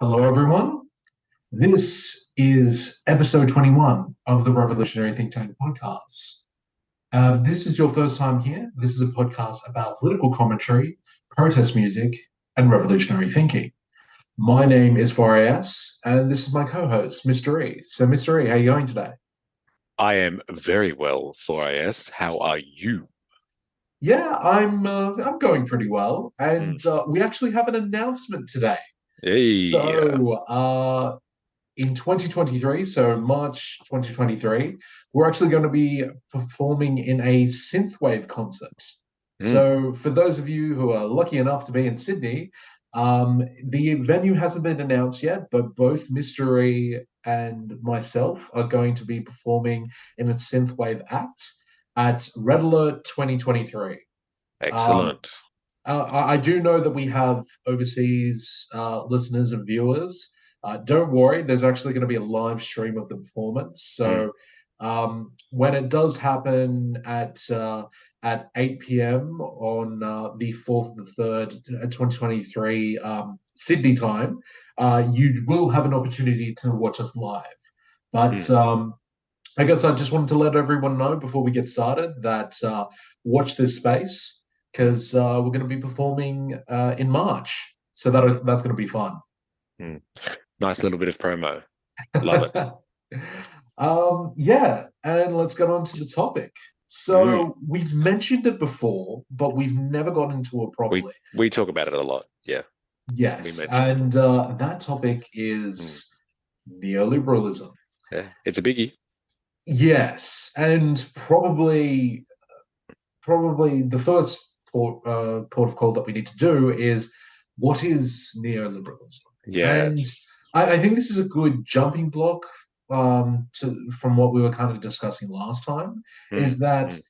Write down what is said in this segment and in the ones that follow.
Hello, everyone. This is episode 21 of the Revolutionary Think Tank podcast. This is your first time here. This is a podcast about political commentary, protest music, and revolutionary thinking. My name is Farias, and this is my co-host, Mr. E. So, Mr. E, how are you going today? I am very well, 4IS. How are you? Yeah, I'm going pretty well, Mm. and we actually have an announcement today. Hey, So, in 2023, so March 2023, we're actually going to be performing in a synthwave concert. mm, So, for those of you who are lucky enough to be in Sydney, the venue hasn't been announced yet, but both Mystery and myself are going to be performing in a synthwave act at Red Alert 2023. Um, excellent. I do know that we have overseas listeners and viewers. Don't worry, there's actually going to be a live stream of the performance. Mm, So when it does happen at 8 p.m. on the 4th of the 3rd, 2023 Sydney time, you will have an opportunity to watch us live. But mm. I guess I just wanted to let everyone know before we get started that watch this space because we're going to be performing in March. So that's going to be fun. Mm. Nice little bit of promo. Love it. Yeah, and let's get on to the topic. Mm. So we've mentioned it before, but we've never got into it We properly. we talk about it a lot. Yeah, we Yes, mentioned it. and that topic Mm. is neoliberalism. Yeah, it's a biggie. Yes, and probably the first port of call that we need to do is what is neoliberalism? And Yes. I think this is a good jumping block from what we were kind of discussing last time, Mm, is that mm,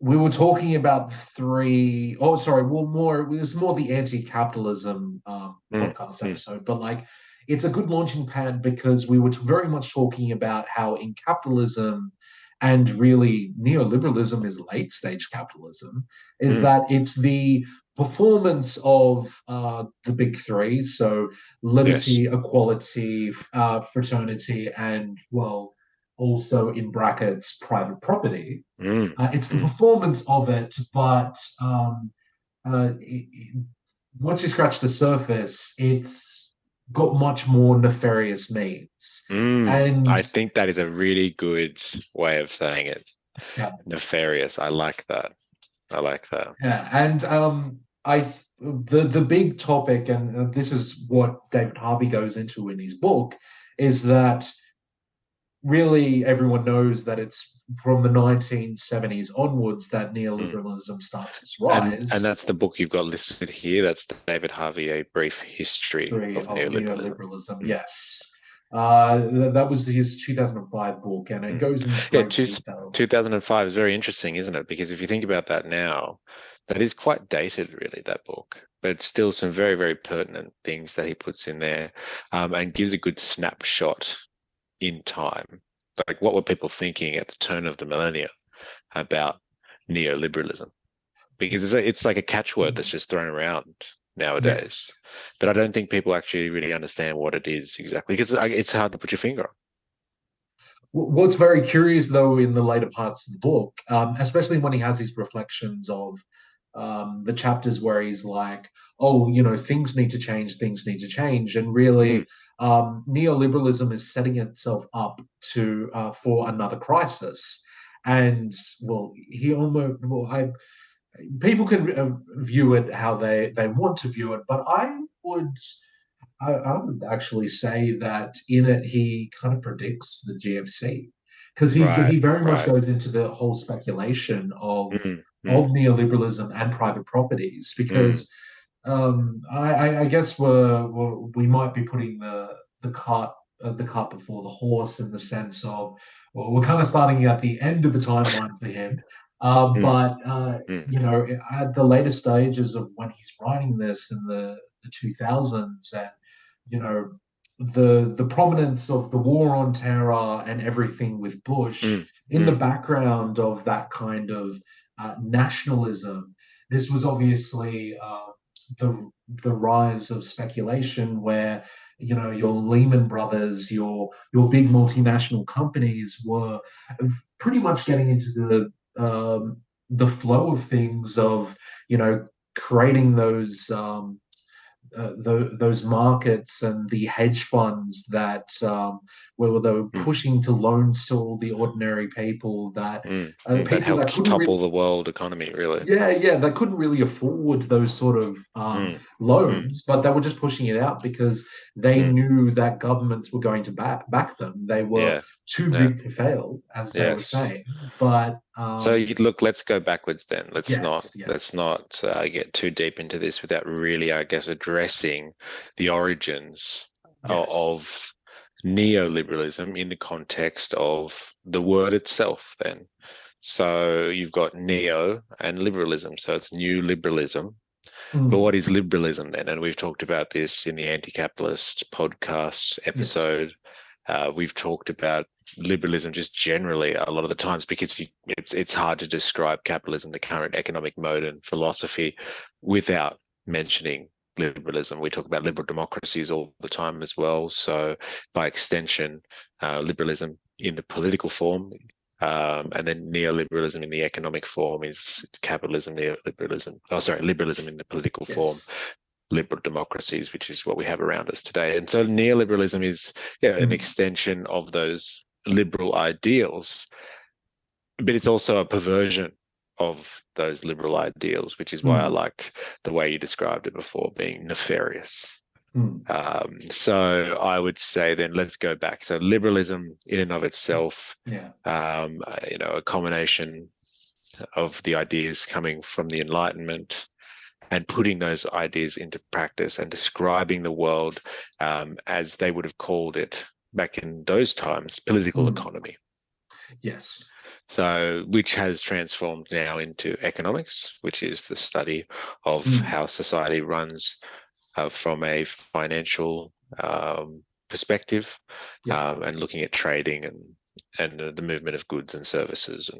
we were talking about three, oh, sorry, well, more, it was more the anti-capitalism mm, podcast mm. episode, but like, it's a good launching pad because we were very much talking about how in capitalism and really neoliberalism is late stage capitalism, is Mm. that it's the performance of the big three, so Yes. liberty, equality, fraternity, and, well, also in brackets, private property. Mm, It's the mm, performance of it, but uh, it, once you scratch the surface, it's got much more nefarious means. mm. And I think that is a really good way of saying it. yeah, Nefarious. I like that. I like that. yeah, and the big topic, and this is what David Harvey goes into in his book, is that really everyone knows that it's from the 1970s onwards that Mm. neoliberalism starts its And rise. that's the book you've got listed here. That's David Harvey, A Brief History History of of Neoliberalism. neoliberalism. Mm, Yes, that was his 2005 book, and it mm. goes into Yeah, great detail. 2005 is very interesting, isn't it? Because if you think about that now, that is quite dated, really, that book. But it's still some very, very pertinent things that he puts in there, and gives a good snapshot in time. Like, what were people thinking at the turn of the millennia about neoliberalism? Because it's like a catchword that's just thrown around nowadays. Yes. But I don't think people actually really understand what it is exactly because it's hard to put your finger on. What's very curious, though, in the later parts of the book, especially when he has these reflections of the chapters where he's like, "Oh, things need to change," and Mm, really, neoliberalism is setting itself up to for another crisis. And well, he almost well, I people can view it how they want to view it, but I would actually say that in it he kind of predicts the GFC because right, he very much right. goes into the whole speculation Mm, of mm, neoliberalism and private properties mm, because I guess we might be putting the cart before the horse in the sense of well, we're kind of starting at the end of the timeline for him. mm, But mm, at the later stages of when he's writing this in the 2000s and the prominence of the war on terror and everything with Bush mm, in the mm, background of that kind of nationalism. This was obviously the rise of speculation, where your Lehman Brothers, your big multinational companies were pretty much getting into the flow of things of creating those markets and the hedge funds that where they were mm, pushing to loans to all the ordinary people that people that helped couldn't really topple the world economy, really. yeah, they couldn't really afford those sort of Mm, mm, loans, but they were just pushing it out because they mm. knew that governments were going to back them. They were Yeah, too yeah, big to fail, as they were yes. saying. But So look, let's go backwards then. yes, Let's yes, not get too deep into this without really, I guess, addressing the origins yes. of neoliberalism in the context of the word itself then. So you've got neo and liberalism, so it's new liberalism. But Mm, what is liberalism then? And we've talked about this in the anti-capitalist podcast yes. episode. We've talked about liberalism just generally a lot of the times because it's hard to describe capitalism, the current economic mode and philosophy, without mentioning liberalism. We talk about liberal democracies all the time as well. So by extension, liberalism in the political form, and then neoliberalism in the economic form is capitalism, neoliberalism. Oh, sorry, liberalism in the political form, Yes. liberal democracies, which is what we have around us today. And so neoliberalism is an Mm, extension of those liberal ideals, but it's also a perversion of those liberal ideals, which is why I mm, liked the way you described it before, being nefarious. mm, So I would say then let's go back. So liberalism in and of itself, yeah. a combination of the ideas coming from the Enlightenment and putting those ideas into practice and describing the world as they would have called it back in those times, political Mm, economy. yes. So, which has transformed now into economics, which is the study of Mm, how society runs from a financial perspective, yeah. and looking at trading and the movement of goods and services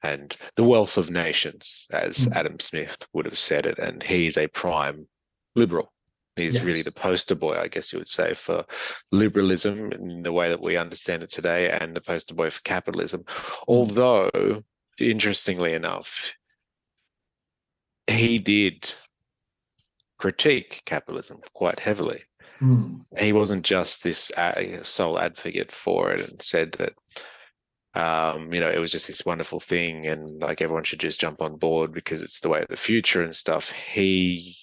and the wealth of nations, as Mm, Adam Smith would have said it. And he's a prime liberal. He's really yes. the poster boy, I guess you would say, for liberalism in the way that we understand it today, and the poster boy for capitalism. Mm, Although, interestingly enough, he did critique capitalism quite heavily. mm, He wasn't just this sole advocate for it and said that it was just this wonderful thing and like everyone should just jump on board because it's the way of the future and stuff. He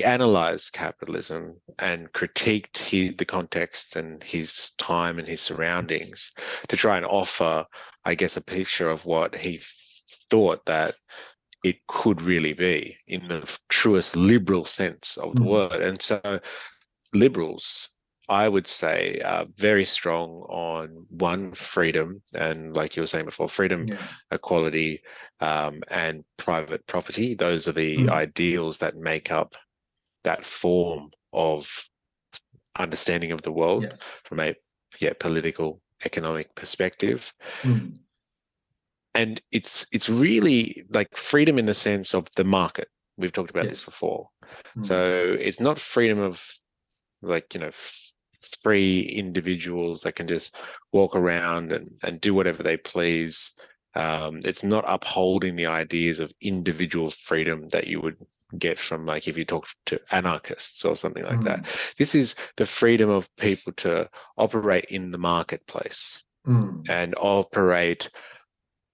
analyzed capitalism and critiqued the context and his time and his surroundings to try and offer, I guess, a picture of what he thought that it could really be in the truest liberal sense of the mm, word. And so liberals, I would say, are very strong on one, freedom, and like you were saying before, freedom, yeah. equality, and private property. Those are the Mm, ideals that make up that form of understanding of the world yes. from a political, economic perspective. Mm, And it's really like freedom in the sense of the market. We've talked about this yes. before. Mm, So it's not freedom of like, free individuals that can just walk around and do whatever they please. It's not upholding the ideas of individual freedom that you would get from like if you talk to anarchists or something like that. mm, This is the freedom of people to operate in the marketplace mm, and operate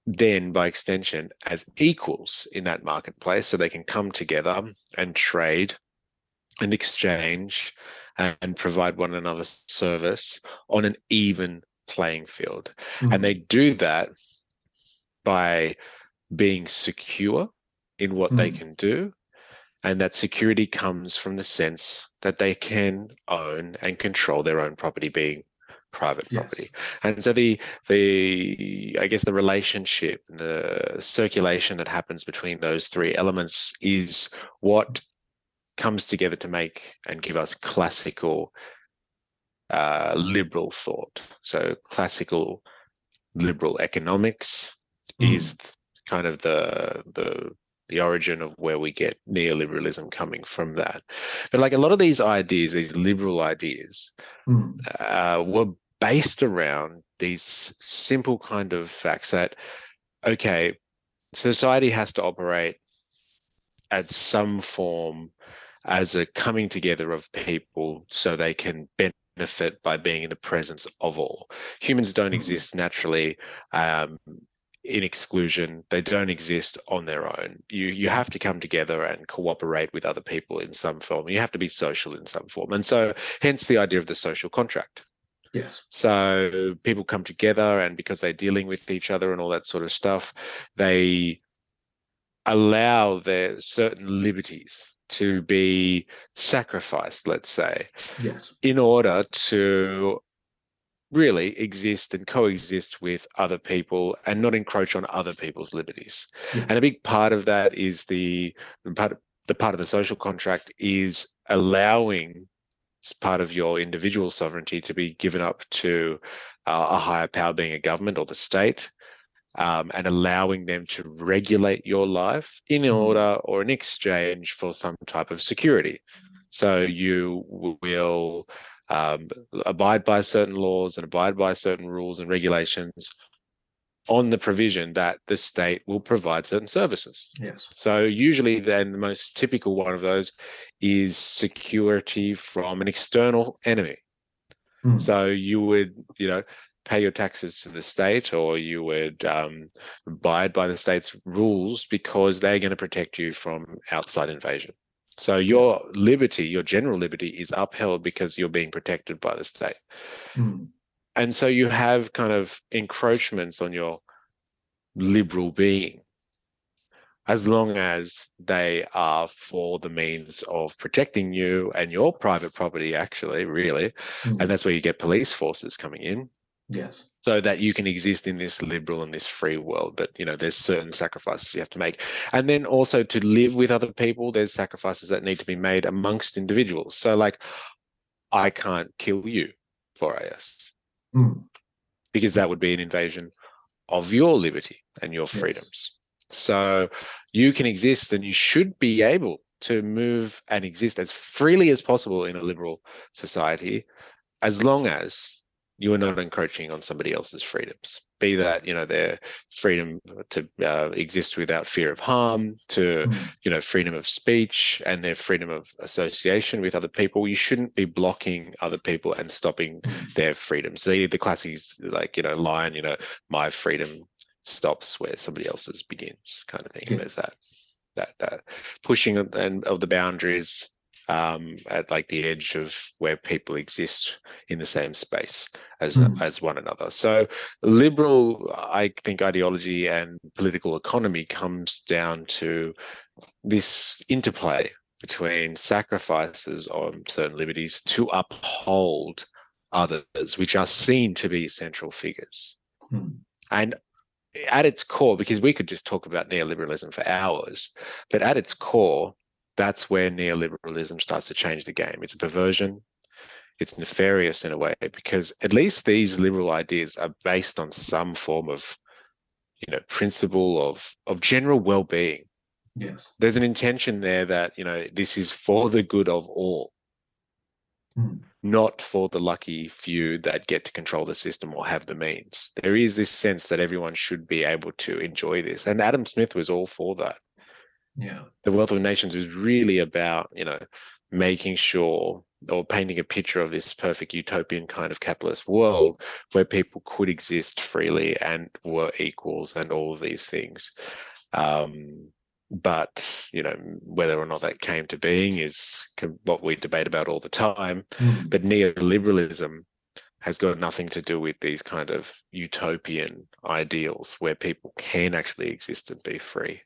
then by extension as equals in that marketplace so they can come together and trade and exchange and provide one another service on an even playing field. And they mm, do that by being secure in what they mm, can do. And that security comes from the sense that they can own and control their own property, being private yes. property. And so the I guess the relationship, the circulation that happens between those three elements is what comes together to make and give us classical liberal thought. So classical liberal economics is Mm, kind of the the origin of where we get neoliberalism coming from that. But like a lot of these ideas, these liberal ideas, Mm. were based around these simple kind of facts that, okay, society has to operate as some form as a coming together of people so they can benefit by being in the presence of all. Humans don't Mm. exist naturally in exclusion. They don't exist on their own. You have to come together and cooperate with other people in some form. You have to be social in some form. And so hence the idea of the social contract. Yes. So people come together, and because they're dealing with each other and all that sort of stuff, they allow their certain liberties to be sacrificed, let's say, Yes. in order to really exist and coexist with other people and not encroach on other people's liberties. Yeah. And a big part of that is the part of the social contract is allowing part of your individual sovereignty to be given up to a higher power, being a government or the state, and allowing them to regulate your life in Mm. order or in exchange for some type of security. So you will um, abide by certain laws and abide by certain rules and regulations on the provision that the state will provide certain services. Yes. So usually then the most typical one of those is security from an external enemy. Mm. So you would, pay your taxes to the state, or you would abide by the state's rules because they're going to protect you from outside invasion. So Yeah. your liberty, your general liberty, is upheld because you're being protected by the state. Mm. And so you have kind of encroachments on your liberal being, as long as they are for the means of protecting you and your private property, actually, really. And Mm. that's where you get police forces coming in Yes. so that you can exist in this liberal and this free world. But, there's certain sacrifices you have to make. And then also to live with other people, there's sacrifices that need to be made amongst individuals. So, like, I can't kill you for AS Mm. because that would be an invasion of your liberty and your Yes. freedoms. So you can exist and you should be able to move and exist as freely as possible in a liberal society, as long as you are not encroaching on somebody else's freedoms, be that, their freedom to exist without fear of harm, to, Mm. freedom of speech and their freedom of association with other people. You shouldn't be blocking other people and stopping Mm. their freedoms. The classic, like, line, my freedom stops where somebody else's begins, kind of thing. There's Yes. that pushing of the boundaries at like the edge of where people exist in the same space Mm. as one another. So liberal, I think, ideology and political economy comes down to this interplay between sacrifices on certain liberties to uphold others, which are seen to be central figures. Mm. And at its core, because we could just talk about neoliberalism for hours, but at its core, that's where neoliberalism starts to change the game. It's a perversion. It's nefarious in a way, because at least these liberal ideas are based on some form of, principle of general well-being. Yes. There's an intention there that, this is for the good of all, Mm. not for the lucky few that get to control the system or have the means. There is this sense that everyone should be able to enjoy this. And Adam Smith was all for that. Yeah. The Wealth of Nations is really about, making sure or painting a picture of this perfect utopian kind of capitalist world where people could exist freely and were equals and all of these things. But, whether or not that came to being is what we debate about all the time. Mm. But neoliberalism has got nothing to do with these kind of utopian ideals where people can actually exist and be free.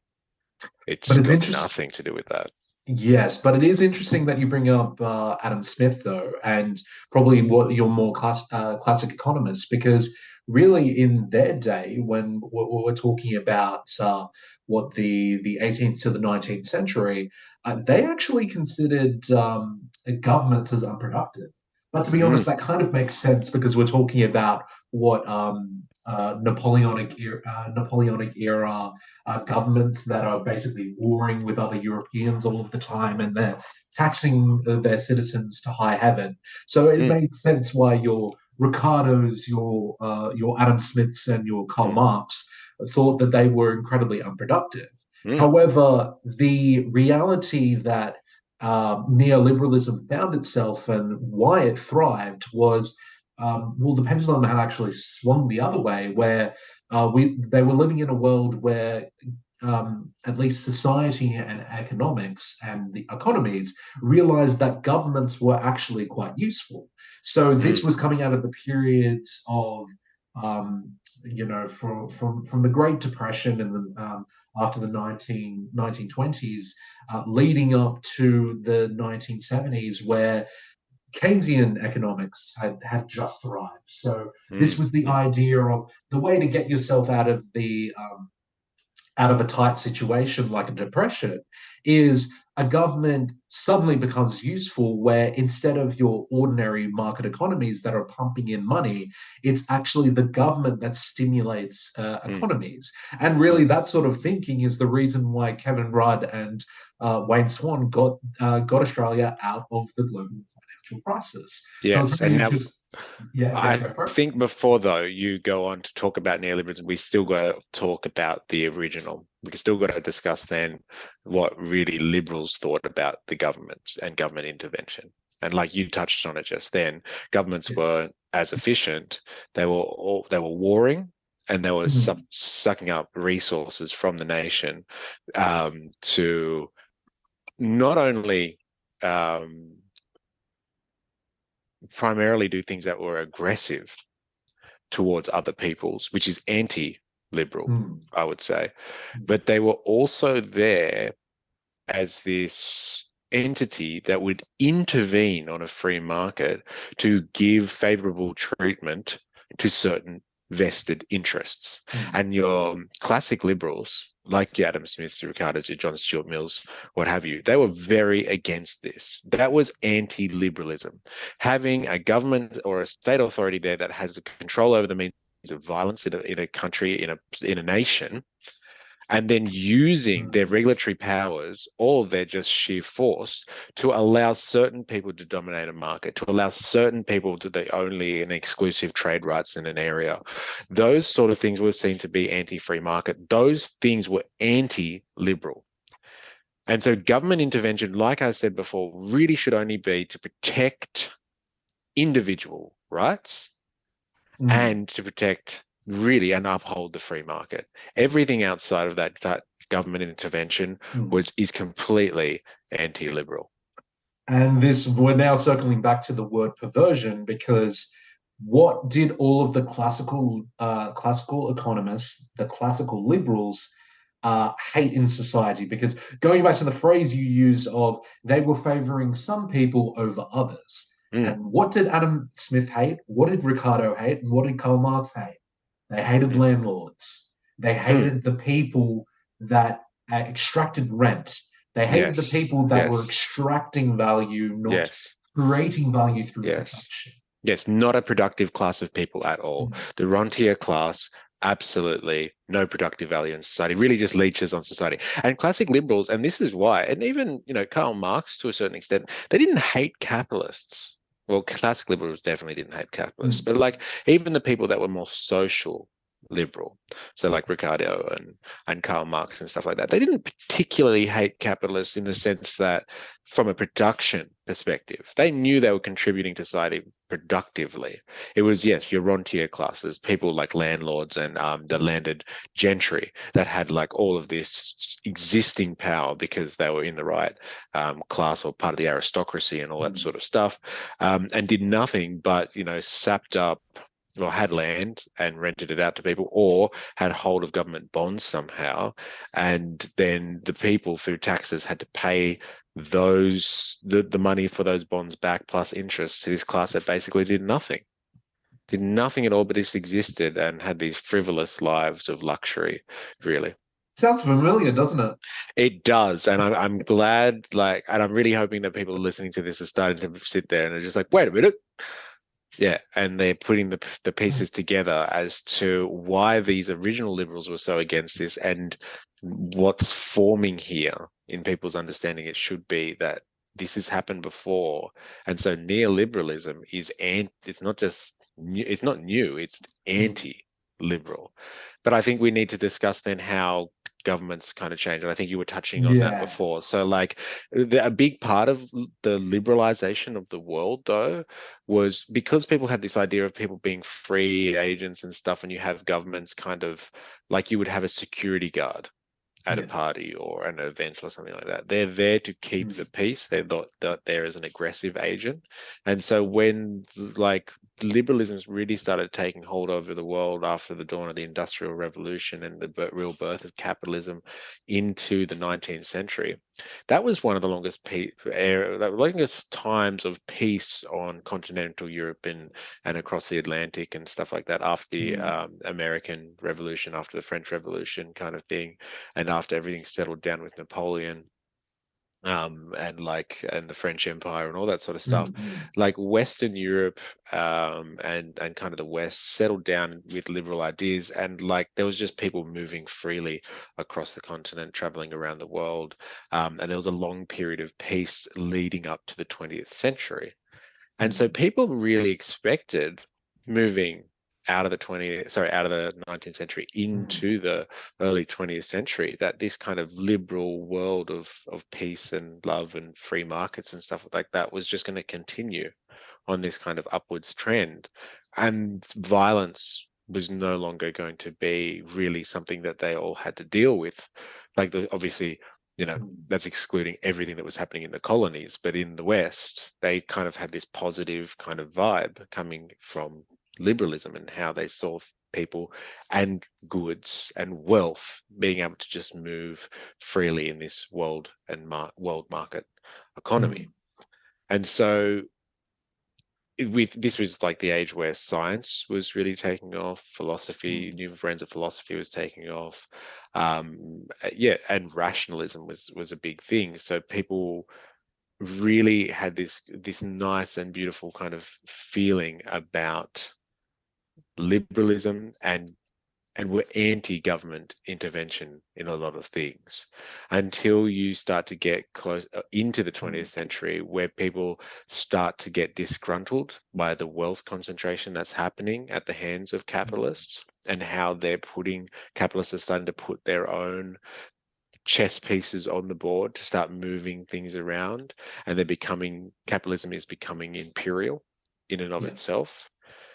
But It's it's got interesting. nothing to do with that. Yes, but it is interesting that you bring up Adam Smith, though, and probably what your more classic economists, because really in their day, when we're talking about what the 18th to the 19th century, they actually considered governments as unproductive. But to be honest, Mm, that kind of makes sense because we're talking about what Napoleonic era governments that are basically warring with other Europeans all of the time, and they're taxing their citizens to high heaven. So it Mm, made sense why your Ricardos, your Adam Smiths, and your Karl mm, Marx thought that they were incredibly unproductive. mm, However, the reality that neoliberalism found itself and why it thrived was, well, the pendulum had actually swung the other way, where they were living in a world where at least society and economics and the economies realized that governments were actually quite useful. So this mm, was coming out of the periods of from the Great Depression and after the 1920s, leading up to the 1970s, where Keynesian economics had just arrived. So this mm, was the idea of the way to get yourself out of a tight situation like a depression is a government suddenly becomes useful, where instead of your ordinary market economies that are pumping in money, it's actually the government that stimulates mm, economies. And really, mm. that sort of thinking is the reason why Kevin Rudd and Wayne Swan got Australia out of the global financial crisis. So it's Yes, very and now interesting. Yeah, yeah, I go for it. think before though you go on to talk about neoliberalism, we still got to talk about the original. We still got to discuss then what really liberals thought about the governments and government intervention. And like you touched on it just then, governments Yes. weren't as efficient. They were warring and they were Mm, sucking up resources from the nation to not only um, primarily do things that were aggressive towards other peoples, which is anti-liberal, mm, I would say. mm, But they were also there as this entity that would intervene on a free market to give favorable treatment to certain vested interests. mm, And your classic liberals, like your Adam Smiths, your Ricardos, your John Stuart Mills, what have you, they were very against this. That was anti-liberalism. Having a government or a state authority there that has control over the means of violence in a country, in a nation, and then using their mm. regulatory powers or their just sheer force to allow certain people to dominate a market, to allow certain people to the only and exclusive trade rights in an area. Those sort of things were seen to be anti-free market. Those things were anti-liberal. And so government intervention, like I said before, really should only be to protect individual rights Mm, and to protect really and uphold the free market. Everything outside of that government intervention mm. is completely anti-liberal. And this, we're now circling back to the word perversion, because what did all of the classical economists, the classical liberals, hate in society? Because going back to the phrase you use of they were favoring some people over others. Mm, And what did Adam Smith hate? What did Ricardo hate? And what did Karl Marx hate? They hated mm, landlords. They mm. hated the people that extracted rent. They hated the Yes, people that were yes, extracting value, not yes, creating value through yes. production. Yes, not a productive class of people at all. Mm, The rentier class, absolutely no productive value in society, really just leeches on society. And classic liberals, and this is why, and even, Karl Marx to a certain extent, they didn't hate capitalists. Well, classic liberals definitely didn't hate capitalists, mm, but like even the people that were more social liberal, so like Ricardo and Karl Marx and stuff like that, they didn't particularly hate capitalists in the sense that from a production perspective, they knew they were contributing to society productively. It was, yes, your rentier classes, people like landlords and the landed gentry that had like all of this existing power because they were in the right class or part of the aristocracy and all that mm. sort of stuff, and did nothing but, sapped up or had land and rented it out to people or had hold of government bonds somehow. And then the people through taxes had to pay the money for those bonds back plus interest to this class that basically did nothing at all, but just existed and had these frivolous lives of luxury, really. Sounds familiar, doesn't it? It does. And I'm glad, like, and I'm really hoping that people listening to this are starting to sit there and are just like, wait a minute, Yeah, and they're putting the pieces together as to why these original liberals were so against this, and what's forming here in people's understanding. It should be that this has happened before, and so neoliberalism is, and it's not just new, it's not new, it's anti-liberal. But I think we need to discuss then how governments kind of change, and I think you were touching on that Yeah, before. So, like, a big part of the liberalization of the world, though, was because people had this idea of people being free agents and stuff, and you have governments kind of like you would have a security guard at a yeah, party or an event or something like that. They're there to keep the mm, peace. They're not there as an aggressive agent. And so when like liberalism's really started taking hold over the world after the dawn of the Industrial Revolution and the real birth of capitalism into the 19th century, that was one of the longest times of peace on continental Europe and across the Atlantic and stuff like that after the mm, American Revolution, after the French Revolution kind of thing, and after everything settled down with Napoleon, and the French Empire and all that sort of mm, stuff, mm, like Western Europe, and kind of the West settled down with liberal ideas, and like there was just people moving freely across the continent, traveling around the world, and there was a long period of peace leading up to the 20th century. And so mm, people really expected moving out of the 19th century mm, into the early 20th century, that this kind of liberal world of peace and love and free markets and stuff like that was just going to continue on this kind of upwards trend. And violence was no longer going to be really something that they all had to deal with. Obviously, mm. that's excluding everything that was happening in the colonies. But in the West, they kind of had this positive kind of vibe coming from liberalism and how they saw people and goods and wealth being able to just move freely in this world market economy. Mm, And so with this was like the age where science was really taking off, philosophy, mm. new brands of philosophy was taking off, yeah, and rationalism was a big thing. So people really had this nice and beautiful kind of feeling about liberalism, and were anti-government intervention in a lot of things, until you start to get close into the 20th Mm, century, where people start to get disgruntled by the wealth concentration that's happening at the hands of mm. capitalists, and how capitalists are starting to put their own chess pieces on the board to start moving things around, and capitalism is becoming imperial in and of Yeah. itself.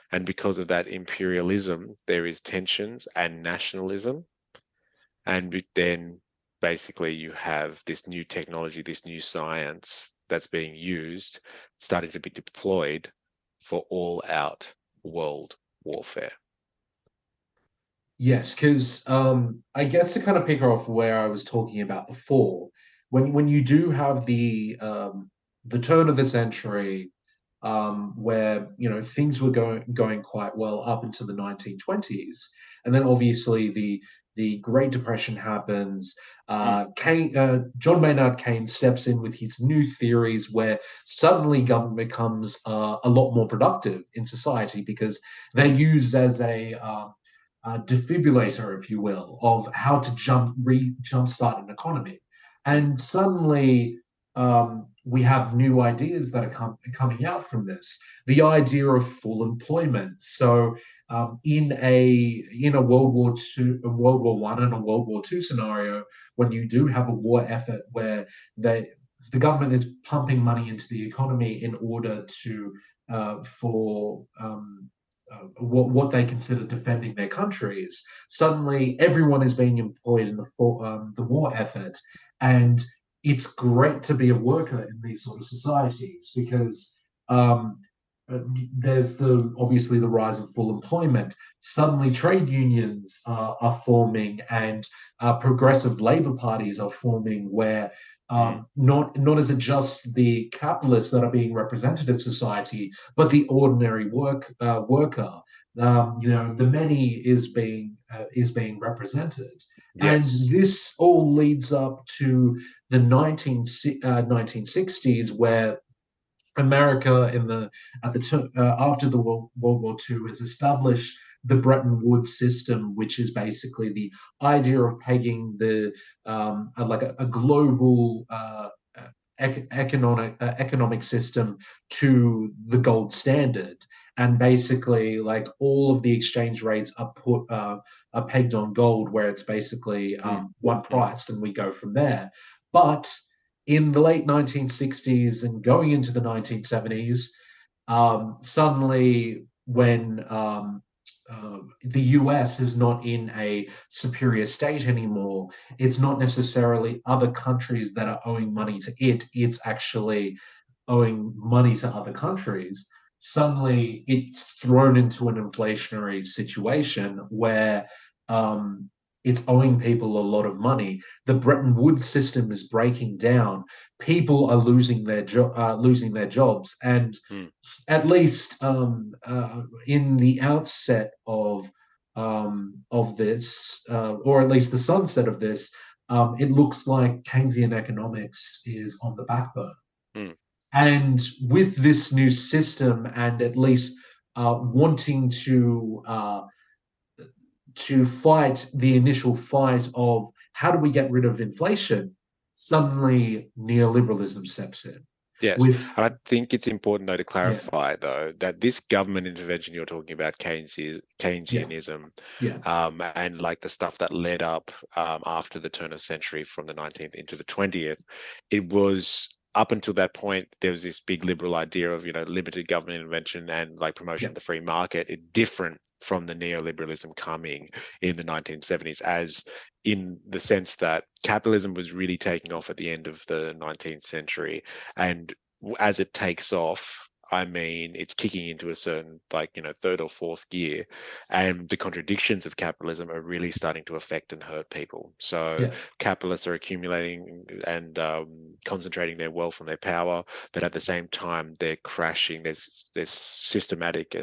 And because of that imperialism, there is tensions and nationalism. And then basically you have this new technology, this new science that's being used, starting to be deployed for all out world warfare. Yes, because I guess to kind of pick off where I was talking about before, when you do have the turn of the century, where things were going quite well up into the 1920s, and then obviously the Great Depression happens. Mm, John Maynard Keynes steps in with his new theories, where suddenly government becomes a lot more productive in society because they're used as a defibrillator, if you will, of how to jumpstart an economy. mm, And suddenly, we have new ideas that are coming out from this. The idea of full employment. So, in a World War One, and a World War Two scenario, when you do have a war effort where the government is pumping money into the economy in order to for what they consider defending their countries. Suddenly, everyone is being employed in the war effort, and it's great to be a worker in these sort of societies because um, there's obviously the rise of full employment. Suddenly, trade unions are forming, and progressive labor parties are forming, where mm. not is it just the capitalists that are being represented in society, but the ordinary worker. The many is being represented, and Yes. this all leads up to the 1960s, where America in the at the after the World War II has established the Bretton Woods system, which is basically the idea of pegging the like a global economic system to the gold standard, and basically like all of the exchange rates are put are pegged on gold, where it's basically Mm, one mm, price, and we go from there. But in the late 1960s and going into the 1970s, suddenly when the US is not in a superior state anymore, it's not necessarily other countries that are owing money to it, it's actually owing money to other countries. Suddenly, it's thrown into an inflationary situation where um, it's owing people a lot of money. The Bretton Woods system is breaking down. People are losing their jobs, and mm. at least in the outset of this, or at least the sunset of this, it looks like Keynesian economics is on the back burner. Mm. And with this new system, and at least wanting to fight the initial fight of how do we get rid of inflation, suddenly neoliberalism steps in. Yes, With and I think it's important though to yeah, clarify though that this government intervention you're talking about, yeah, Keynesianism, yeah, and like the stuff that led up after the turn of the century from the 19th into the 20th, it was up until that point there was this big liberal idea of limited government intervention and like promotion yeah, of the free market. It different from the neoliberalism coming in the 1970s, as in the sense that capitalism was really taking off at the end of the 19th century. And as it takes off, I mean, it's kicking into a certain, like, third or fourth gear. And the contradictions of capitalism are really starting to affect and hurt people. So yeah, capitalists are accumulating and concentrating their wealth and their power, but at the same time, they're crashing. There's systematic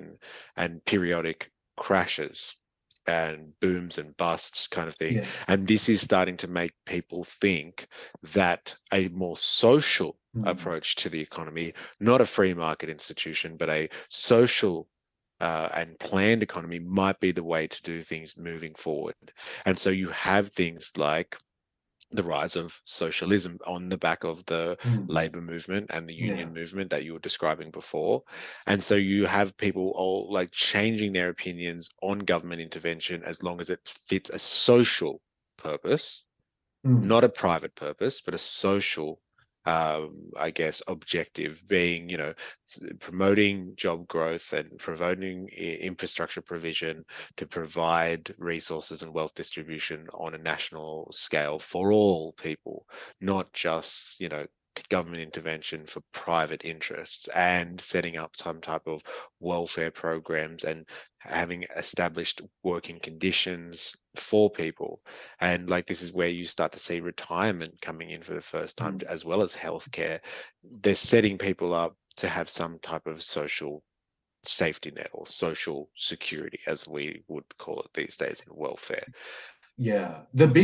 and periodic crashes and booms and busts kind of thing. yeah. And this is starting to make people think that a more social Mm, approach to the economy, not a free market institution, but a social and planned economy might be the way to do things moving forward. And so you have things like the rise of socialism on the back of the mm, labor movement and the yeah, union movement that you were describing before. And so you have people all like changing their opinions on government intervention as long as it fits a social purpose, mm, not a private purpose, but a social, I guess, objective being, promoting job growth and promoting infrastructure provision to provide resources and wealth distribution on a national scale for all people, not just, government intervention for private interests, and setting up some type of welfare programs and having established working conditions for people. And like this is where you start to see retirement coming in for the first time, mm, as well as healthcare. They're setting people up to have some type of social safety net or social security, as we would call it these days in welfare. yeah.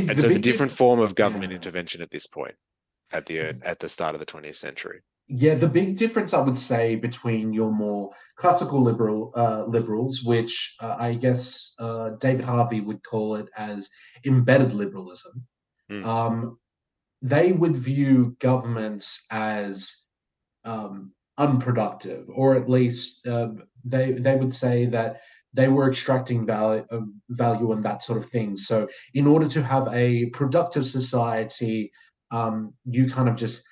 And The so it's a big different diff. form of government Yeah, intervention at this point, at the start of the 20th century. yeah. The big difference I would say between your more classical liberals, which I guess David Harvey would call it as embedded liberalism, Mm, um, they would view governments as unproductive, or at least they would say that they were extracting value and that sort of thing. So, in order to have a productive society, you kind of just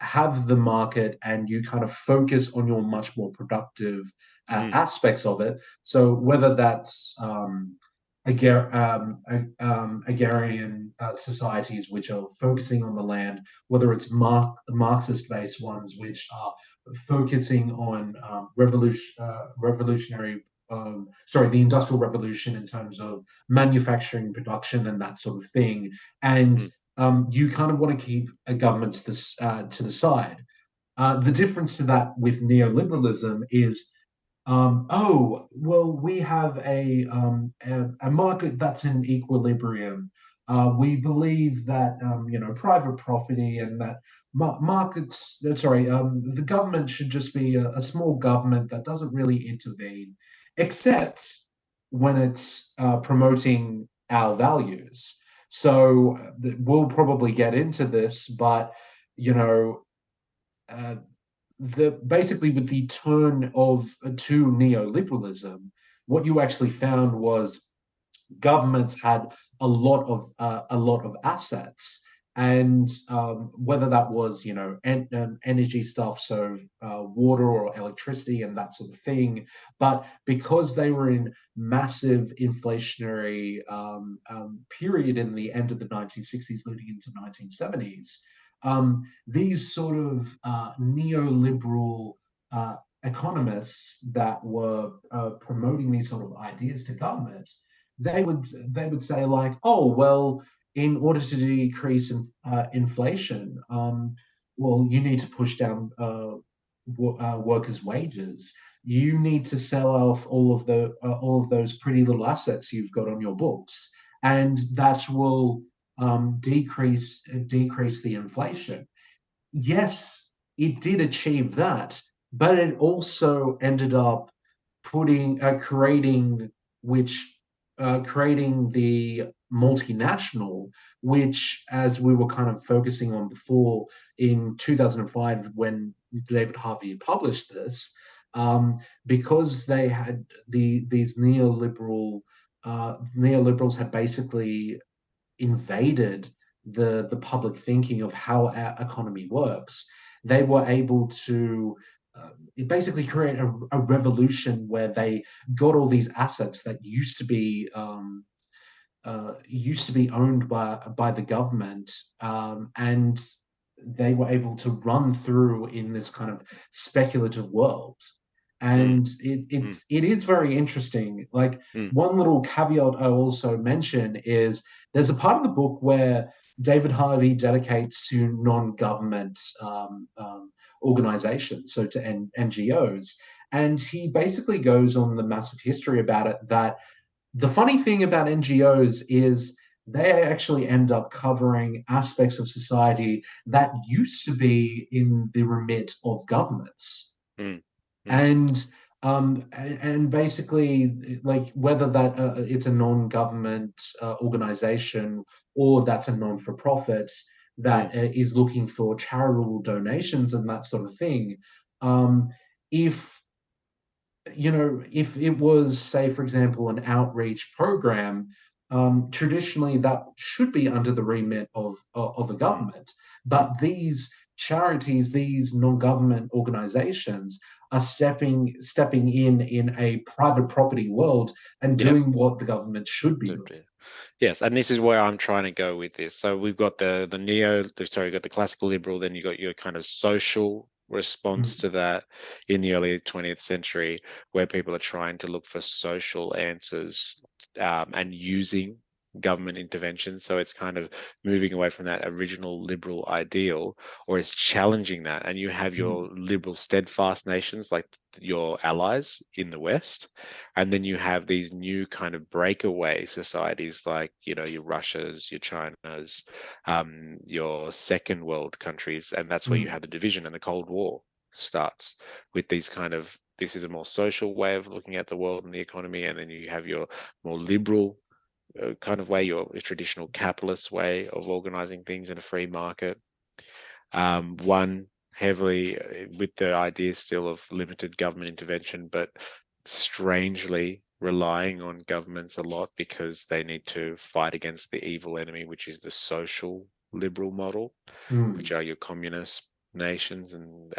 have the market, and you kind of focus on your much more productive mm, aspects of it. So, whether that's agrarian societies which are focusing on the land, whether it's Marxist-based ones which are focusing on revolutionary, the Industrial Revolution in terms of manufacturing, production, and that sort of thing. And mm, you kind of want to keep governments to the side. The difference to that with neoliberalism is oh, well, we have a market that's in equilibrium. We believe that private property and that markets, sorry, the government should just be a small government that doesn't really intervene, except when it's promoting our values. So we'll probably get into this, but you know, uh, the basically with the turn of to neoliberalism, what you actually found was governments had a lot of assets, and whether that was energy stuff, so water or electricity and that sort of thing, but because they were in massive inflationary period in the end of the 1960s leading into 1970s, these sort of neoliberal economists that were promoting these sort of ideas to government, they would say like, oh well, in order to decrease inflation, well, you need to push down workers' wages. You need to sell off all of those pretty little assets you've got on your books, and that will decrease the inflation. Yes, it did achieve that, but it also ended up putting which creating the multinational, which, as we were kind of focusing on before, in 2005 when David Harvey published this, because they had these neoliberals had basically invaded the public thinking of how our economy works. They were able to basically create a revolution where they got all these assets that used to be owned by the government, and they were able to run through in this kind of speculative world. Mm, And mm, it is very interesting. Like, mm. one little caveat I also mention is there's a part of the book where David Harvey dedicates to non-government organizations, so to NGOs, and he basically goes on the massive history about it. That the funny thing about NGOs is they actually end up covering aspects of society that used to be in the remit of governments. Mm, mm, And basically, like, whether that it's a non-government organization or that's a non-for-profit mm. that is looking for charitable donations and that sort of thing, um, if if it was, say, for example, an outreach program, traditionally that should be under the remit of a Mm. government. But these charities, these non-government organizations, are stepping in a private property world and Yep. doing what the government should be So, doing. yeah. Yes, and this is where I'm trying to go with this. So we've got sorry, you got the classical liberal, then you got your kind of social response Mm, to that in the early 20th century, where people are trying to look for social answers, and using government intervention. So it's kind of moving away from that original liberal ideal, or it's challenging that. And you have mm, your liberal steadfast nations like your allies in the West, and then you have these new kind of breakaway societies like, your Russias, your Chinas, your second world countries. And that's where you mm, have the division, and the Cold War starts with this is a more social way of looking at the world and the economy. And then you have your more liberal kind of way, your traditional capitalist way of organizing things in a free market. One heavily with the idea still of limited government intervention, but strangely relying on governments a lot because they need to fight against the evil enemy, which is the social liberal model, which mm, are your communist nations and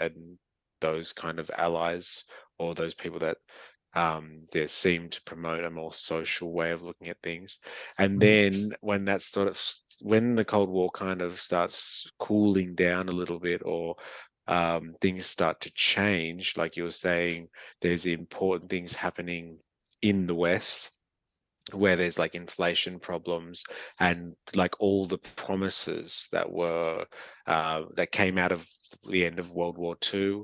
those kind of allies, or those people that they seem to promote a more social way of looking at things. And mm, then when the Cold War kind of starts cooling down a little bit, or things start to change, like you were saying, there's important things happening in the West where there's like inflation problems, and like all the promises that came out of the end of World War II,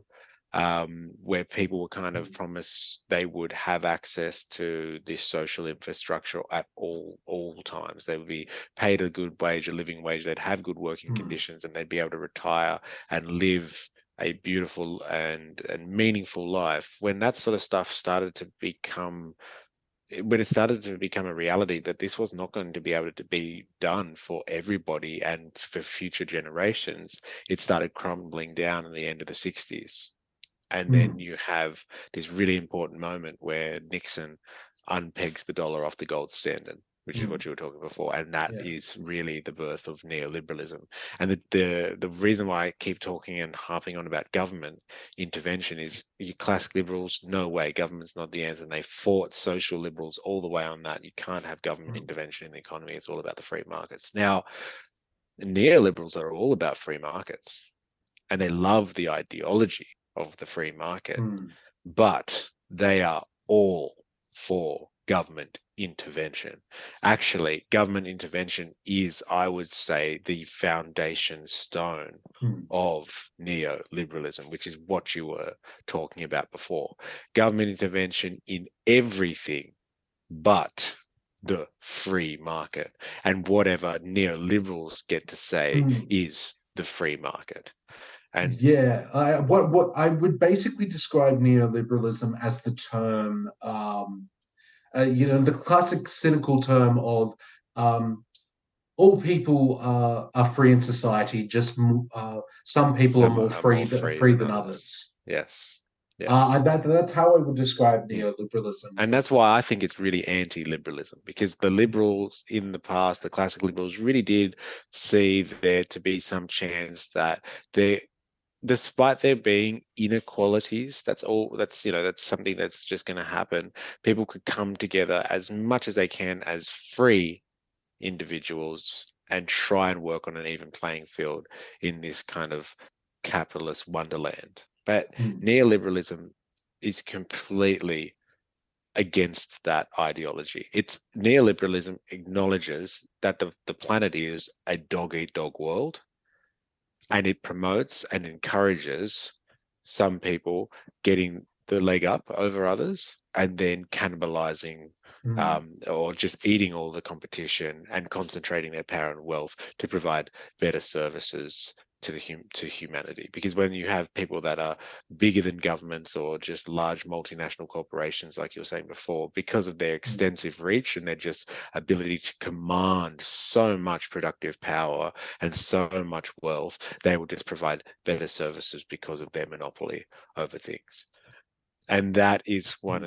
where people were kind of promised they would have access to this social infrastructure at all times. They would be paid a good wage, a living wage. They'd have good working mm, conditions, and they'd be able to retire and live a beautiful and meaningful life. When that sort of stuff started to become when it started to become a reality that this was not going to be able to be done for everybody and for future generations, it started crumbling down in the end of the 60s. And then mm, you have this really important moment where Nixon unpegs the dollar off the gold standard, which is what mm, you were talking before. And that yeah. is really the birth of neoliberalism. And the reason why I keep talking and harping on about government intervention is you classic liberals, no way, government's not the answer. And they fought social liberals all the way on that. You can't have government Mm, intervention in the economy. It's all about the free markets. Now, neoliberals are all about free markets and they love the ideology of the free market, mm, but they are all for government intervention. Actually, government intervention is, I would say, the foundation stone mm, of neoliberalism, which is what you were talking about before. Government intervention in everything but the free market. And whatever neoliberals get to say mm. is the free market. And Yeah, what I would basically describe neoliberalism as the term, the classic cynical term of um, all people are free in society. Just some people are some more are more free free than than others. others. Yes, yes. That's how I would describe Mm. neoliberalism. And that's why I think it's really anti-liberalism, because the liberals in the past, the classic liberals, really did see there to be some chance that there, despite there being inequalities, that's something that's just going to happen. People could come together as much as they can as free individuals and try and work on an even playing field in this kind of capitalist wonderland. But Mm, neoliberalism is completely against that ideology. It's neoliberalism acknowledges that the planet is a dog eat dog world, and it promotes and encourages some people getting the leg up over others and then cannibalizing mm, or just eating all the competition and concentrating their power and wealth to provide better services to to humanity. Because when you have people that are bigger than governments or just large multinational corporations, like you were saying before, because of their mm, extensive reach and their just ability to command so much productive power and so much wealth, they will just provide better services because of their monopoly over things. And that is mm,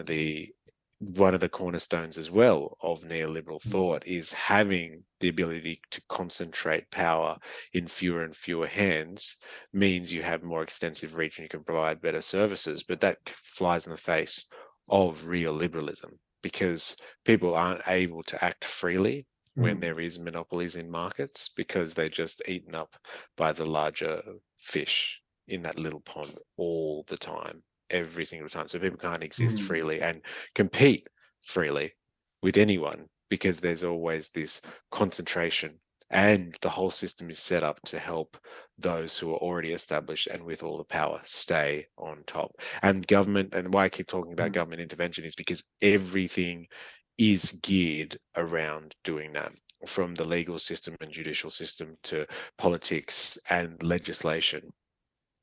one of the cornerstones as well of neoliberal mm, thought is having the ability to concentrate power in fewer and fewer hands means you have more extensive reach and you can provide better services. But that flies in the face of real liberalism because people aren't able to act freely when mm, there is monopolies in markets because they're just eaten up by the larger fish in that little pond all the time, every single time. So people can't exist mm, freely and compete freely with anyone because there's always this concentration and the whole system is set up to help those who are already established and with all the power stay on top. And government, and why I keep talking about mm, government intervention is because everything is geared around doing that, from the legal system and judicial system to politics and legislation,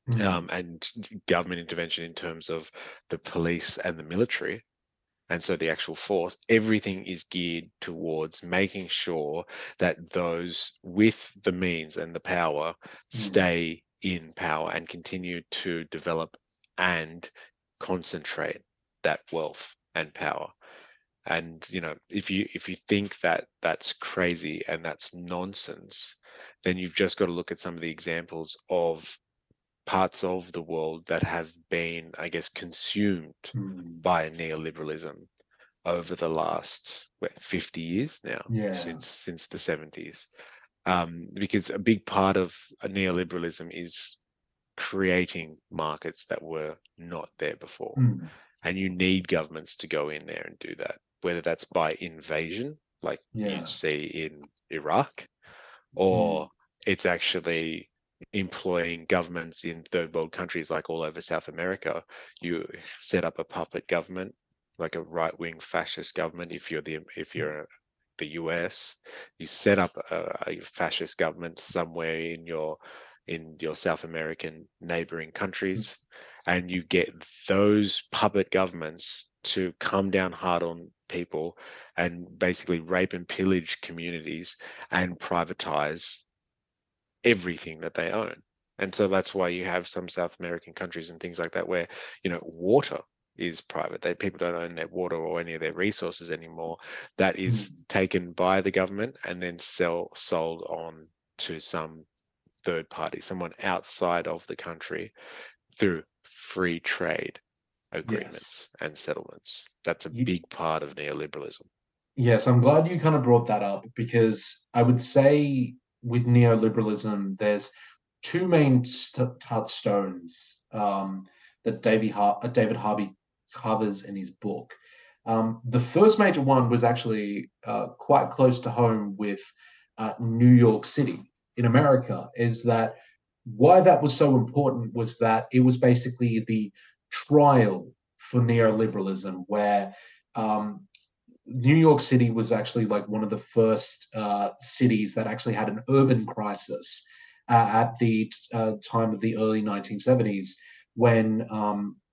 mm, and government intervention in terms of the police and the military. And so the actual force, everything is geared towards making sure that those with the means and the power mm, stay in power and continue to develop and concentrate that wealth and power. And if you think that that's crazy and that's nonsense, then you've just got to look at some of the examples of parts of the world that have been, I guess, consumed mm. by neoliberalism over the last 50 years now, Yeah. since the 70s. Because a big part of neoliberalism is creating markets that were not there before. Mm, And you need governments to go in there and do that, whether that's by invasion, like you yeah. see in Iraq, Mm, or it's actually employing governments in third world countries like all over South America. You set up a puppet government, like a right-wing fascist government. If you're the US, you set up a fascist government somewhere in your South American neighboring countries, and you get those puppet governments to come down hard on people and basically rape and pillage communities and privatize everything that they own. And so that's why you have some South American countries and things like that where, water is private. People don't own their water or any of their resources anymore. That is Mm. taken by the government and then sold on to some third party, someone outside of the country through free trade Yes. agreements and settlements. That's a You, big part of neoliberalism. yes, I'm glad you kind of brought that up because I would say with neoliberalism, there's two main touchstones that David Harvey covers in his book. The first major one was actually quite close to home with New York City in America, is that why that was so important was that it was basically the trial for neoliberalism, where um, New York City was actually like one of the first cities that actually had an urban crisis at the time of the early 1970s when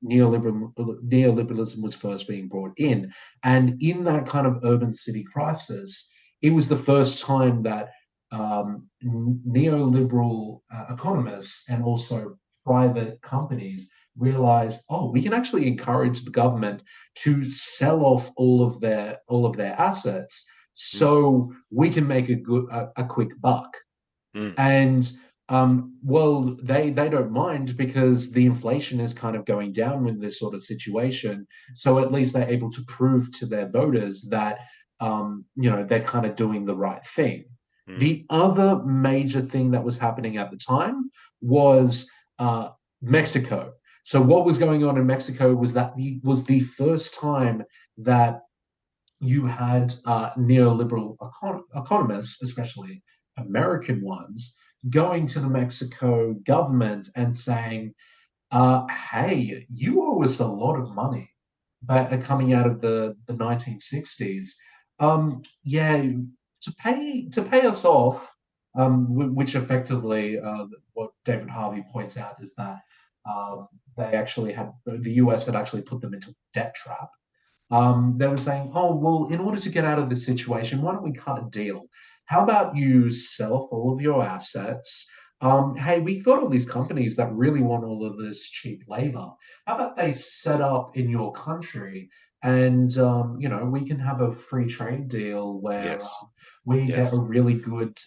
neoliberalism was first being brought in. And in that kind of urban city crisis, it was the first time that neoliberal economists and also private companies realized, oh, we can actually encourage the government to sell off all of their assets Mm, so we can make a quick buck. mm, And well, they don't mind because the inflation is kind of going down with this sort of situation. So at least they're able to prove to their voters that they're kind of doing the right thing. mm, The other major thing that was happening at the time was Mexico. So what was going on in Mexico was that was the first time that you had neoliberal economists, especially American ones, going to the Mexico government and saying, "Hey, you owe us a lot of money, but coming out of the 1960s, yeah, to pay us off." Which effectively, what David Harvey points out is that they actually had the US had actually put them into a debt trap. They were saying, oh, well, in order to get out of this situation, why don't we cut a deal? How about you sell off all of your assets? Hey, we've got all these companies that really want all of this cheap labor. How about they set up in your country and, we can have a free trade deal where yes, we get a yes. really good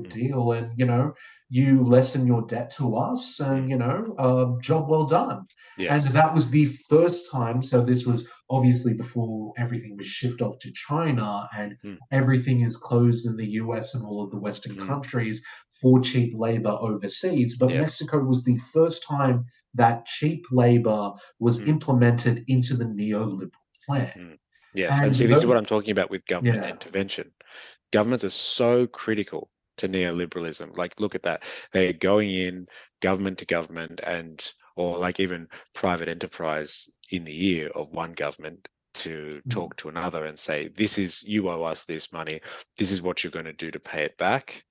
Mm, deal and, you lessen your debt to us and, mm, job well done. And yes. that was the first time. So this was obviously before everything was shipped off to China and Mm, everything is closed in the US and all of the Western mm, countries for cheap labor overseas. But yes. Mexico was the first time that cheap labor was Mm, implemented into the neoliberal plan. mm, yes. And And see, this is what I'm talking about with government yeah. intervention. Governments are so critical to neoliberalism. Like, look at that. They're going in government to government and, or like even private enterprise in the ear of one government to Mm, talk to another and say, this is, you owe us this money. This is what you're going to do to pay it back.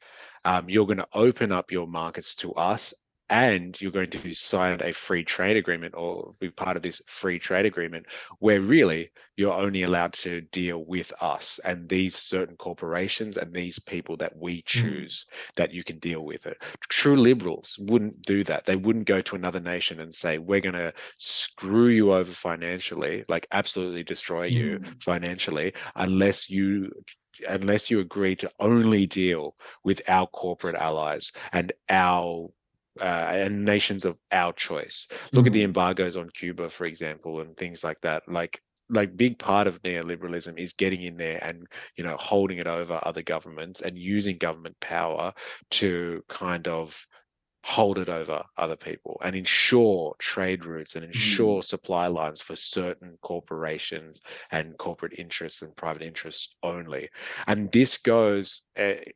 You're going to open up your markets to us and you're going to sign a free trade agreement or be part of this free trade agreement where really you're only allowed to deal with us and these certain corporations and these people that we mm, choose that you can deal with it. True liberals wouldn't do that. They wouldn't go to another nation and say, we're going to screw you over financially, like absolutely destroy you mm, financially, unless you agree to only deal with our corporate allies and our and nations of our choice. Look at the mm, embargoes on Cuba, for example, and things like that. Like big part of neoliberalism is getting in there and holding it over other governments and using government power to kind of hold it over other people and ensure trade routes and mm, ensure supply lines for certain corporations and corporate interests and private interests only. And this goes,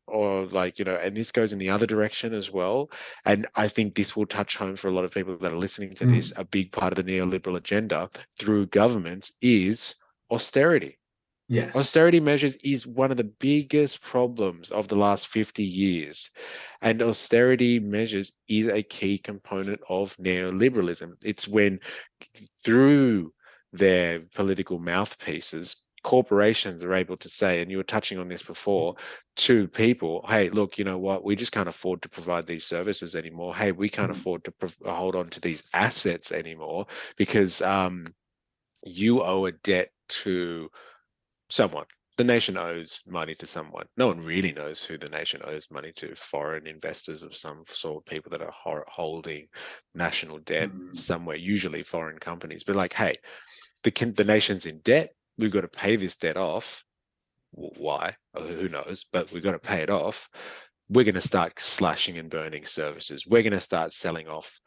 or like, and this goes in the other direction as well. And I think this will touch home for a lot of people that are listening to this. mm, A big part of the neoliberal agenda through governments is austerity. yes. Austerity measures is one of the biggest problems of the last 50 years. And austerity measures is a key component of neoliberalism. It's when, through their political mouthpieces, corporations are able to say, and you were touching on this before, to people, hey, look, you know what? We just can't afford to provide these services anymore. Hey, we can't Mm, afford to hold on to these assets anymore because you owe a debt to someone. The nation owes money to someone. No one really knows who the nation owes money to. Foreign investors of some sort, people that are holding national debt mm, somewhere, usually foreign companies. But like, hey, the nation's in debt. We've got to pay this debt off. Why? Who knows? But we've got to pay it off. We're going to start slashing and burning services. We're going to start selling off,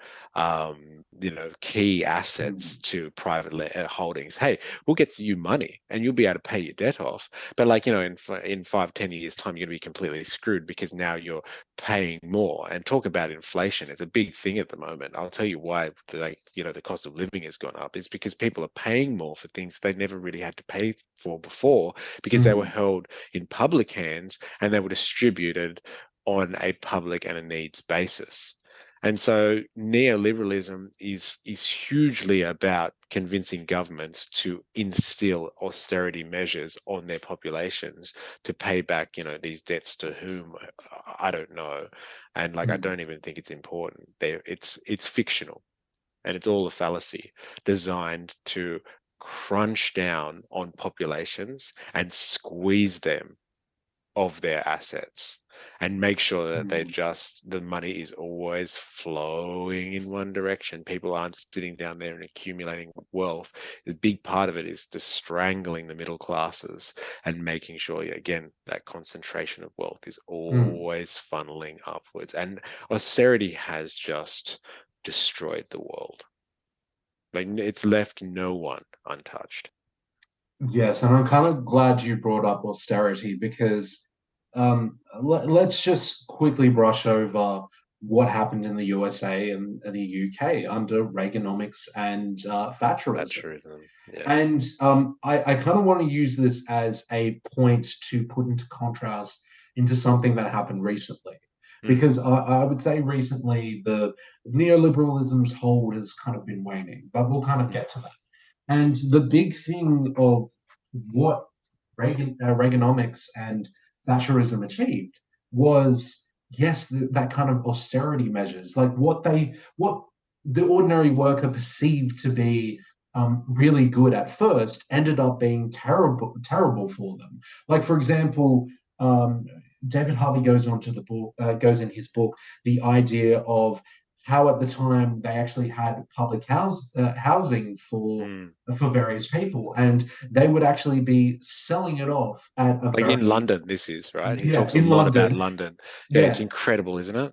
key assets mm, to private holdings. Hey, we'll get you money, and you'll be able to pay your debt off. But like, in 5, 10 years time, you're going to be completely screwed because now you're paying more. And talk about inflation. It's a big thing at the moment. I'll tell you why. The cost of living has gone up. It's because people are paying more for things they never really had to pay for before because they were mm, held in public hands and they were distributed on a public and a needs basis. And so neoliberalism is hugely about convincing governments to instill austerity measures on their populations to pay back, these debts to whom I don't know. And like I mm, don't even think it's important. It's fictional and it's all a fallacy designed to crunch down on populations and squeeze them of their assets and make sure that mm, the money is always flowing in one direction. People aren't sitting down there and accumulating wealth. A big part of it is just strangling the middle classes and making sure, again, that concentration of wealth is mm. always funneling upwards. And austerity has just destroyed the world. Like it's left no one untouched. Yes, and I'm kind of glad you brought up austerity because let's just quickly brush over what happened in the USA and the UK under Reaganomics and Thatcherism. Thatcherism, yeah. And I kind of want to use this as a point to put into contrast into something that happened recently. Mm, Because I would say recently the neoliberalism's hold has kind of been waning, but we'll kind of mm, get to that. And the big thing of what Reaganomics and Thatcherism achieved was, yes, that kind of austerity measures, like what the ordinary worker perceived to be really good at first, ended up being terrible for them. Like, for example, um, David Harvey goes in his book, the idea of how at the time they actually had public housing mm. for various people, and they would actually be selling it off at a Like in very London, this is right. He yeah talks a in lot about London, London. Yeah, it's yeah, incredible, isn't it?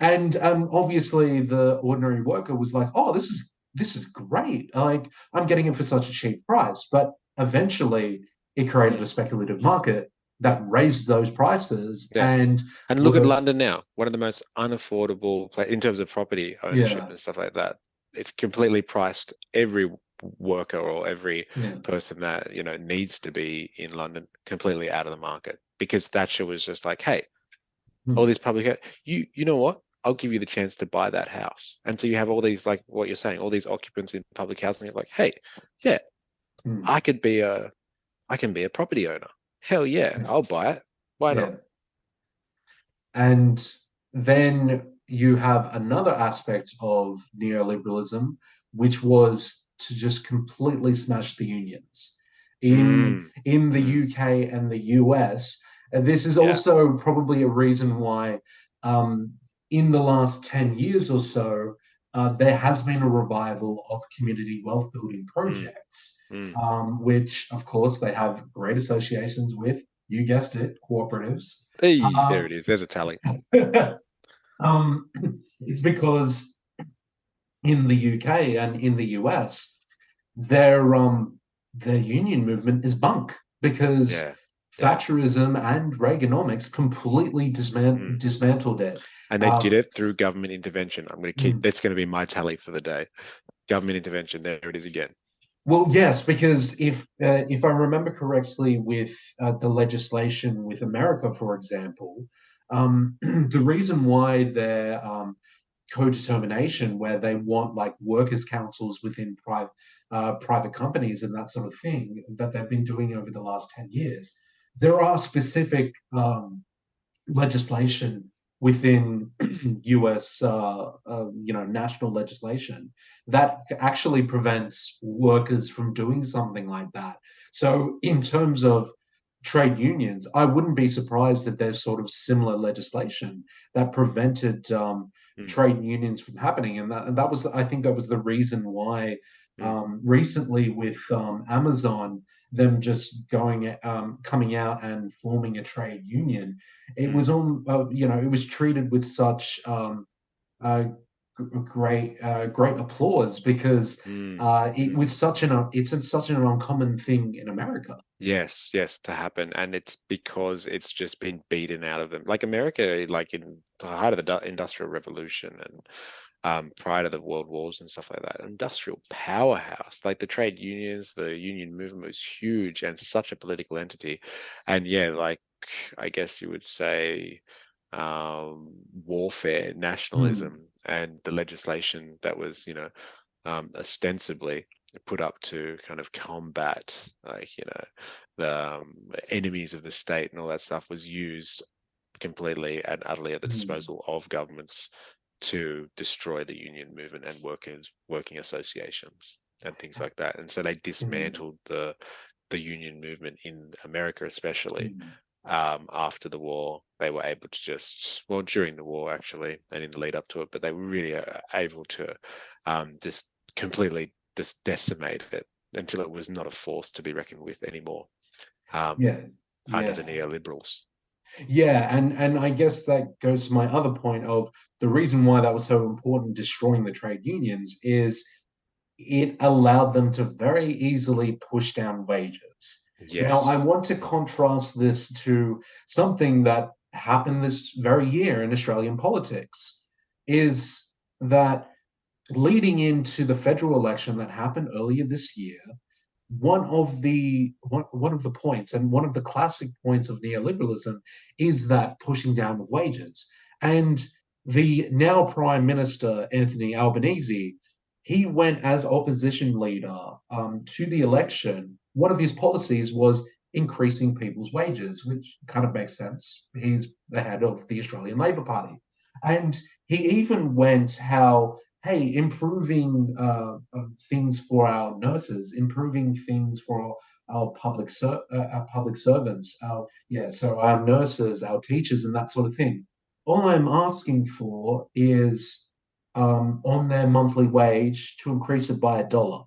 and obviously the ordinary worker was like, oh, this is great, like I'm getting it for such a cheap price, but eventually it created a speculative market that raised those prices Yeah. and And look at were London now, one of the most unaffordable in terms of property ownership yeah and stuff like that. It's completely priced every worker or every yeah person that, needs to be in London completely out of the market because Thatcher was just like, hey, all mm, these public, you know what? I'll give you the chance to buy that house. And so you have all these, like what you're saying, all these occupants in public housing. You're like, hey, yeah, mm, I could be a I can be a property owner. Hell yeah, yeah I'll buy it. Why not? yeah. And then you have another aspect of neoliberalism, which was to just completely smash the unions. Mm, In the mm, UK and the US, and this is yeah. also probably a reason why, in the last 10 years or so, there has been a revival of community wealth building Mm, projects, mm. which, of course, they have great associations with, you guessed it, cooperatives. Hey, there Um, it is. There's a tally. Um, it's because in the UK and in the US, their union movement is bunk because Yeah, yeah. Thatcherism and Reaganomics completely Mm. dismantled it. And they did Um, it through government intervention. I'm going to keep, mm. that's going to be my tally for the day. Government intervention. There it is again. Well, yes, because if I remember correctly, with the legislation with America, for example, the reason why their co-determination, where they want like workers' councils within private companies and that sort of thing that they've been doing over the last 10 years, there are specific legislation within U.S. National legislation that actually prevents workers from doing something like that. So, in terms of trade unions, I wouldn't be surprised that there's sort of similar legislation that prevented Mm, trade unions from happening, and that was, I think, that was the reason why mm, recently with Amazon, them just coming out and forming a trade union, it mm, was on it was treated with such uh, great applause because mm, it mm. was such an uncommon thing in America. Yes, yes, to happen. And it's because it's just been beaten out of them. Like America, like in the height of the Industrial Revolution and prior to the world wars and stuff like that, industrial powerhouse. Like the trade unions, the union movement was huge and such a political entity. And yeah, like I guess you would say warfare, Hmm. nationalism, and the legislation that was, ostensibly put up to kind of combat, like, the enemies of the state and all that stuff was used completely and utterly at the Hmm. disposal of governments to destroy the union movement and working associations and things like that. And so they Hmm. dismantled the union movement in America, especially Hmm. after the war. They were able to well, during the war actually, and in the lead up to it, but they were really able to just completely just decimate it until it was not a force to be reckoned with anymore um, Yeah, under the yeah. neoliberals. Yeah, and I guess that goes to my other point of the reason why that was so important, destroying the trade unions, is it allowed them to very easily push down wages. Now, I Yes. want to contrast this to something that happened this very year in Australian politics, is that leading into the federal election that happened earlier this year, one of the points and one of the classic points of neoliberalism is that pushing down of wages. And the now Prime Minister Anthony Albanese, he went as opposition leader to the election. One of his policies was increasing people's wages, which kind of makes sense. He's the head of the Australian Labor Party, and he even went how, hey, improving things for our nurses, improving things for our public servants, so our nurses, our teachers, and that sort of thing. All I'm asking for is on their monthly wage to increase it by $1.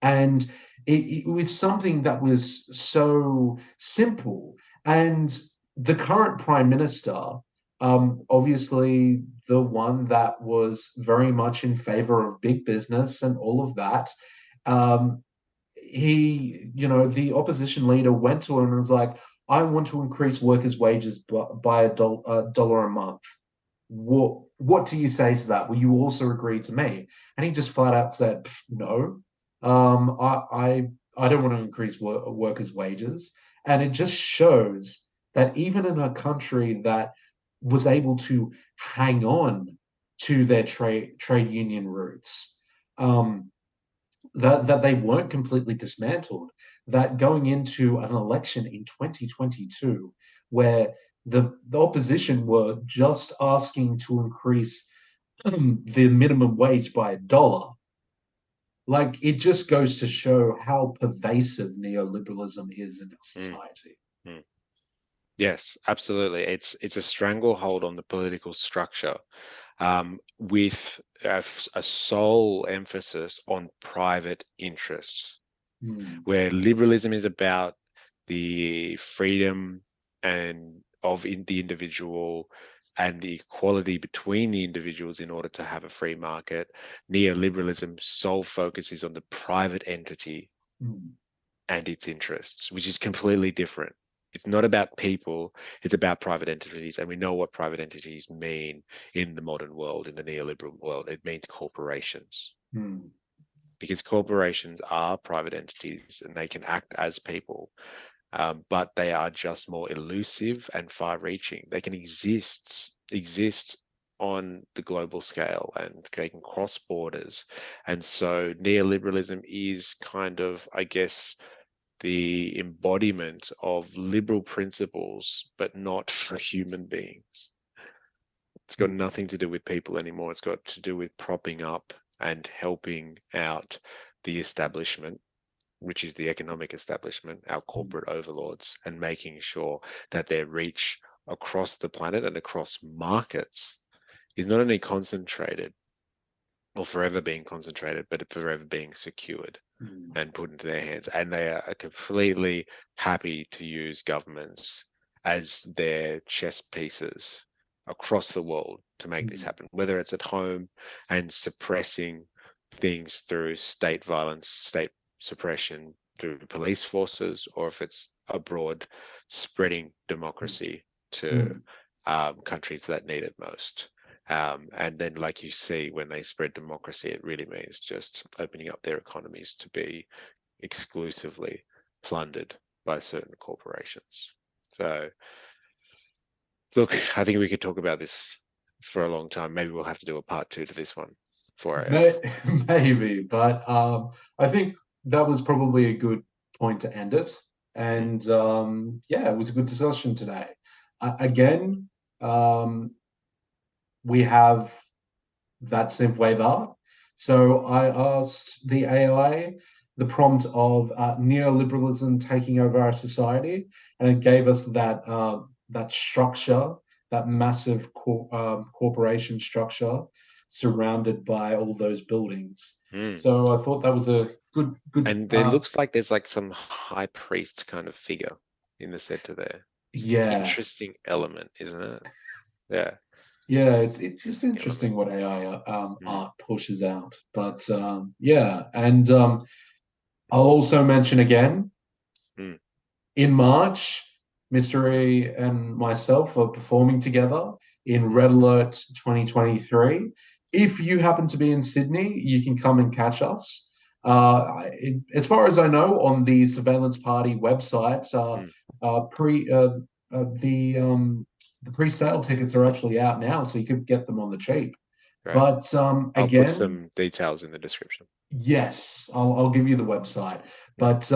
And it was something that was so simple. And the current prime minister, obviously the one that was very much in favor of big business and all of that, um, the opposition leader went to him and was like, I want to increase workers' wages by $1 a month. What do you say to that? Will you also agree to me? And he just flat out said, no. I don't want to increase workers' wages. And it just shows that even in a country that was able to hang on to their trade union roots, um, that they weren't completely dismantled, that going into an election in 2022, where the opposition were just asking to increase the minimum wage by $1, like it just goes to show how pervasive neoliberalism is in our Mm, society. mm. Yes, absolutely. It's a stranglehold on the political structure, with a sole emphasis on private interests, Mm. where liberalism is about the freedom and of the individual, and the equality between the individuals in order to have a free market. Neoliberalism's sole focus is on the private entity mm, and its interests, which is completely different. It's not about people, it's about private entities. And we know what private entities mean in the modern world, in the neoliberal world. It means corporations, mm, because corporations are private entities and they can act as people, but they are just more elusive and far-reaching. They can exist on the global scale, and they can cross borders. And so neoliberalism is kind of, I guess, the embodiment of liberal principles, but not for human beings. It's got mm, nothing to do with people anymore. It's got to do with propping up and helping out the establishment, which is the economic establishment, our mm, corporate overlords, and making sure that their reach across the planet and across markets is not only concentrated or forever being concentrated, but forever being secured mm, and put into their hands. And they are completely happy to use governments as their chess pieces across the world to make this mm, happen, whether it's at home and suppressing things through state violence, state suppression through police forces, or if it's abroad, spreading democracy to mm, countries that need it most. And then, like you see, when they spread democracy, it really means just opening up their economies to be exclusively plundered by certain corporations. So, look, I think we could talk about this for a long time. Maybe we'll have to do a part two to this one for us. May- Maybe, but I think that was probably a good point to end it. Mm, And yeah, it was a good discussion today. Again, um, we have that synth wave art. So I asked the AI the prompt of neoliberalism taking over our society, and it gave us that structure, that massive corporation structure surrounded by all those buildings. mm. So I thought that was a good. And there looks like there's like some high priest kind of figure in the center there. Just an Yeah, interesting element, isn't it? Yeah, yeah, it's interesting element. interesting what AI Mm, art pushes out, but yeah, and I'll also mention again mm, in March, Mystery and myself are performing together in mm. Red Alert 2023. If you happen to be in Sydney, you can come and catch us. As far as I know, on the Surveillance Party website, Mm. pre the pre-sale tickets are actually out now, so you could get them on the cheap. Great. But I'll put again, some details in the description. yes, I'll give you the website. Mm, But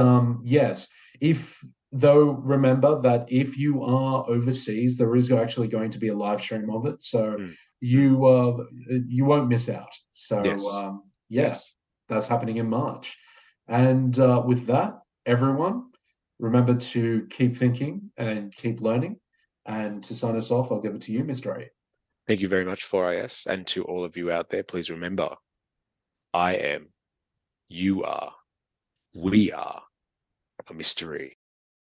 yes, if though remember that if you are overseas, there is actually going to be a live stream of it, so mm, mm. you won't miss out. So Yes, yeah, yes. that's happening in March. And with that, everyone, remember to keep thinking and keep learning. And to sign us off, I'll give it to you, Mr. A. Thank you very much for IS. And to all of you out there, please remember, I am, you are, we are a mystery.